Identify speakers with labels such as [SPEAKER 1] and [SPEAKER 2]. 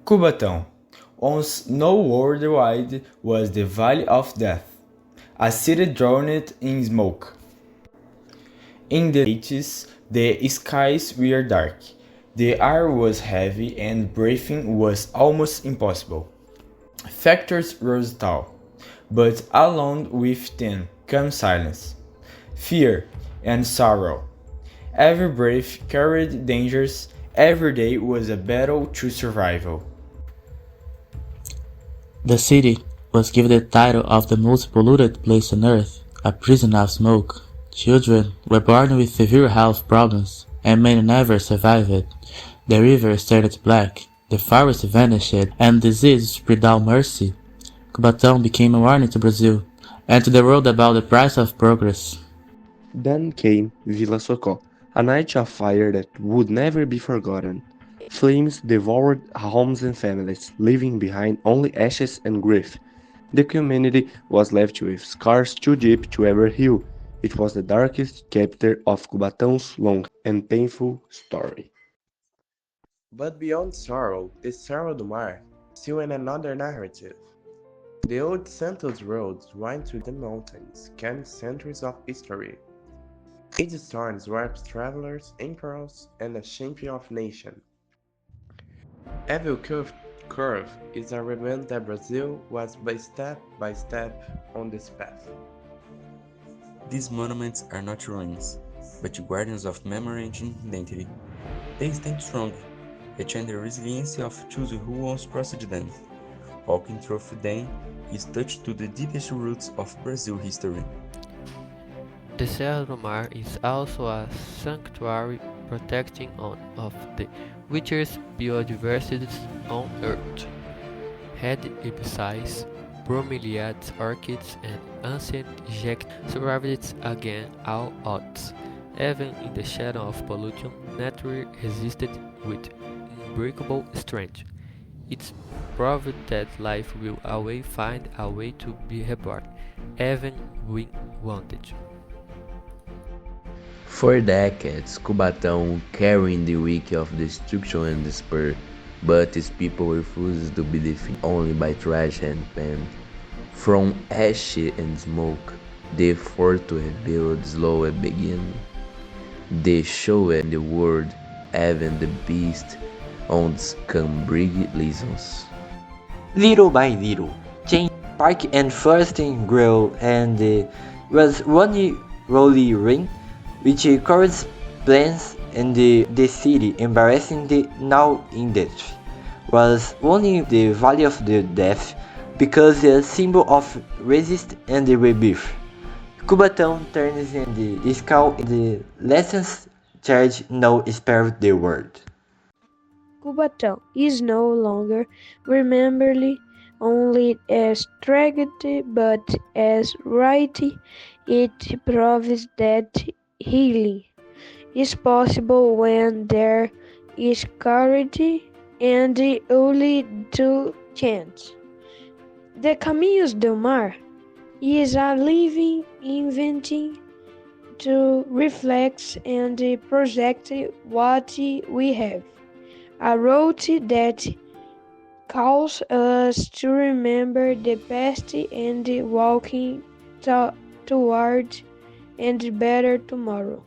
[SPEAKER 1] Cubatão, once known worldwide, was the Valley of Death, a city drowned in smoke. In the 80s, the skies were dark, the air was heavy and breathing was almost impossible. Factories rose tall, but along with them came silence, fear, and sorrow. Every breath carried dangers, every day was a battle to survival.
[SPEAKER 2] The city was given the title of the most polluted place on earth, a prison of smoke. Children were born with severe health problems, and many never survived. The rivers turned black, the forests vanished, and disease spread without mercy. Cubatão became a warning to Brazil, and to the world about the price of progress.
[SPEAKER 3] Then came Vila Socó, a night of fire that would never be forgotten. Flames devoured homes and families, leaving behind only ashes and grief. The community was left with scars too deep to ever heal. It was the darkest chapter of Cubatão's long and painful story.
[SPEAKER 4] But beyond sorrow, the Serra do Mar, still in another narrative. The old Santos roads wind through the mountains, carrying centuries of history. Each storm sweeps travelers, emperors, and a champion of nation. Every curve is a reminder that Brazil was by step on this path.
[SPEAKER 5] These monuments are not ruins, but guardians of memory and identity. They stand strong, echoing the resilience of those who once crossed them. Walking through them is touched to the deepest roots of Brazil history.
[SPEAKER 6] The Serra do Mar is also a sanctuary protecting one of the richest biodiversities on Earth. Red ibisais, bromeliads, orchids, and ancient insects survived against all odds. Even in the shadow of pollution, nature resisted with unbreakable strength. It's proved that life will always find a way to be reborn, even when wanted.
[SPEAKER 7] For decades, Cubatão carried the weight of destruction and despair, but its people refused to be defeated only by trash and pain. From ash and smoke, the effort to rebuild slowly began. They showed the world, even the beast, on can bring lessons.
[SPEAKER 8] Little by little, change park and foresting grew, and was one rolling rain which covers plants in the city, embarrassing the now in death, was only the Valley of the Death because a symbol of resist and the rebirth. Cubatão turns in the skull and the lessons charge now spared the world.
[SPEAKER 9] Cubatão is no longer remembered only as tragedy but as reality. It proves that healing is possible when there is courage and only to chance. The Caminhos do Mar is a living inventing to reflect and project what we have. A road that calls us to remember the past and walking toward and better tomorrow.